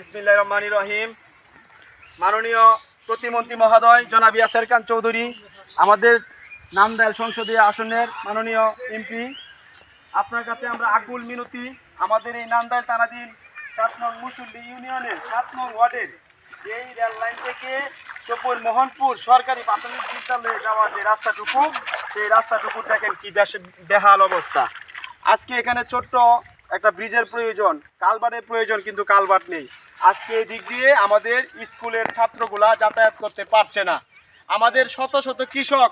বিসমিল্লাহির রহমানির রহিম। মাননীয় প্রতিমন্ত্রী মহোদয় জনাব ইয়াসের খান চৌধুরী, আমাদের নান্দাইল সংসদীয় আসনের মাননীয় এমপি, আপনার কাছে আমরা আকুল মিনতি। আমাদের এই নান্দাইল থানাধীন 7 নং মুসল্লি ইউনিয়নের 7 নং ওয়ার্ডের এই রেল লাইন থেকে চোপড় মোহনপুর সরকারি প্রাথমিক বিদ্যালয়ে যাওয়ার যে রাস্তাটুকু, সেই রাস্তাটুকু দেখেন কি বেহাল অবস্থা। আজকে এখানে ছোট্ট একটা ব্রিজের প্রয়োজন, কালভার্টের প্রয়োজন, কিন্তু কালভার্ট নেই। আজকে এই দিক দিয়ে আমাদের স্কুলের ছাত্রগুলা যাতায়াত করতে পারছে না। আমাদের শত শত কৃষক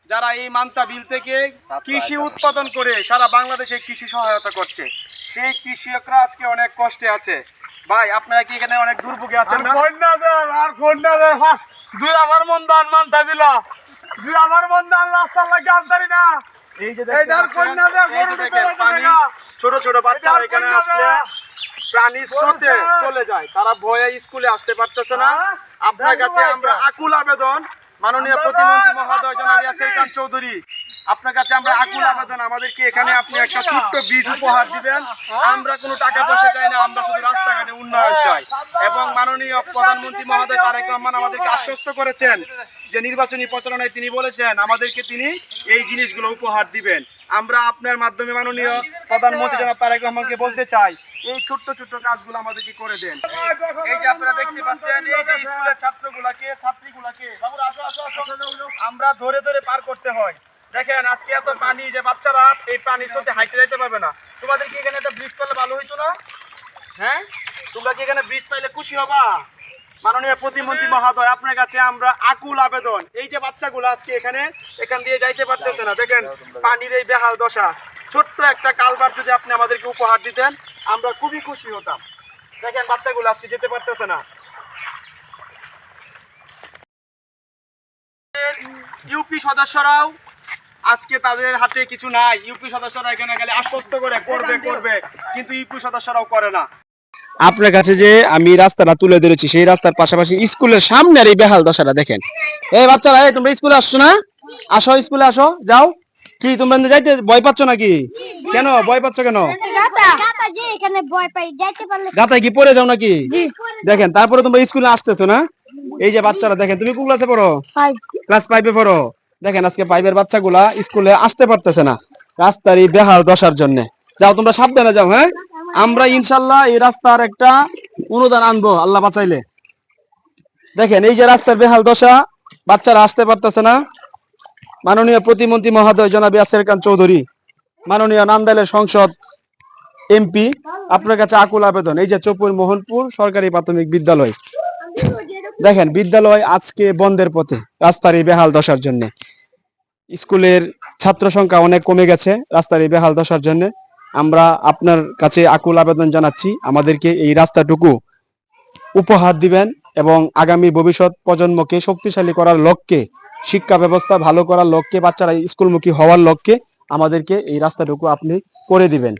যারা এই মান্তা বিল থেকে কৃষি উৎপাদন করে সারা বাংলাদেশে কৃষি সহায়তা করছে, সেই কৃষকরা আজকে অনেক কষ্টে আছে। ভাই, আপনারা কি এখানে অনেক দুর্ভোগে আছেন না? এই যে দেখেন পানি, ছোট ছোট বাচ্চারা এখানে আসলে প্রাণী স্রোতে চলে যায়, তারা ভয়ে স্কুলে আসতে পারতেছে না। আপনার কাছে আমরা আকুল আবেদন, মাননীয় প্রতিমন্ত্রী মহোদয় জনাব ইয়াসের খান চৌধুরী, আপনার কাছে আমরা আকুল আবেদন, আমাদেরকে এখানে আপনি একটা ছোট্ট ব্রিজ উপহার দিবেন। আমরা কোনো টাকা পয়সা চাই না, আমরা শুধু রাস্তাঘাটে উন্নয়ন চাই। এবং মাননীয় প্রধানমন্ত্রী মহোদয় তারেক রহমান আমাদেরকে আশ্বস্ত করেছেন যে নির্বাচনী প্রচারণায় তিনি বলেছেন আমাদেরকে তিনি এই জিনিসগুলো উপহার দিবেন। আমরা আপনার মাধ্যমে মাননীয় প্রধানমন্ত্রী জনাব তারেক রহমানকে বলতে চাই, এই ছোট্ট ছোট্ট কাজগুলো আমাদেরকে করে দেন। এই যে আপনারা দেখতে পাচ্ছেন, এই যে স্কুলের ছাত্রগুলাকে ছাত্রীগুলাকে আমরা ধরে ধরে পার করতে হয়। দেখেন আজকে এত পানি, যে বাচ্চারা এই পানির সাথে হাইটে যেতে পারবে না। তোমাদের কি এখানে একটা ব্রিজ পেলে ভালো হইতো না? হ্যাঁ, তোমরা কি এখানে ব্রিজ পাইলে খুশি হবা? মাননীয় প্রতিমন্ত্রী মহোদয়, আপনার কাছে আমরা আকুল আবেদন, এই যে বাচ্চাগুলো আজকে এখান দিয়ে যাইতে পারতেছে না, দেখেন পানির এই বেহাল দশা, ছোট্ট একটা কালভার্ট যদি আপনি আমাদেরকে উপহার দিতেন আমরা খুবই খুশি হতাম। দেখেন বাচ্চাগুলো আজকে যেতে পারতেছে না। ইউপি সদস্যরাও আজকে তাদের হাতে কিছু নাই। ইউপি সদস্যরা এখানে গেলে আশ্বস্ত করে করবে, কিন্তু ইউপি সদস্যরাও করে না। আপনার কাছে যে আমি রাস্তাটা তুলে ধরেছি, সেই রাস্তার পাশাপাশি স্কুলের সামনে আর এই বেহাল দশাটা দেখেন। এই বাচ্চারা, এই তোমরা স্কুলে আসছো না? আসো, স্কুলে আসো, যাও। কি তোমরা যাইতে ভয় পাচ্ছ নাকি? কেন ভয় পাচ্ছ কেন? গাতায় কি পড়ে যাও নাকি? দেখেন, তারপরে তোমরা স্কুলে আসতেছো না? এই যে বাচ্চারা দেখেন, তুমি কোন ক্লাসে পড়ো? ক্লাস 5-এ পড়ো। দেখেন আজকে 5-এর বাচ্চাগুলা স্কুলে আসতে পারতেছে না রাস্তার এই বেহাল দশার জন্য। যাও তোমরা সাবধানে যাও। হ্যাঁ, আমরা ইনশাল্লাহ এই রাস্তার একটা অনুদান আনবো আল্লাহ বাঁচাইলে। দেখেন এই যে রাস্তার বেহাল দশা, বাচ্চারা আসতে পারতেছে না। মাননীয় প্রতিমন্ত্রী মহোদয় জনাব ইয়াসের খান চৌধুরী, মাননীয় নান্দাইলের সংসদ এমপি, আপনার কাছে আকুল আবেদন, এই যে চোপড় মোহনপুর সরকারি প্রাথমিক বিদ্যালয়, দেখেন বিদ্যালয় আজকে বন্ধের পথে রাস্তার এই বেহাল দশার জন্য। স্কুলের ছাত্র সংখ্যা অনেক কমে গেছে রাস্তার এই বেহাল দশার জন্য। আমরা আপনার কাছে আকুল আবেদন জানাচ্ছি, আমাদেরকে এই রাস্তাটুকু উপহার দিবেন এবং আগামী ভবিষ্যৎ প্রজন্মকে শক্তিশালী করার লক্ষ্যে, শিক্ষা ব্যবস্থা ভালো করার লক্ষ্যে, বাচ্চারা স্কুলমুখী হওয়ার লক্ষ্যে আমাদেরকে এই রাস্তাটুকু আপনি করে দিবেন।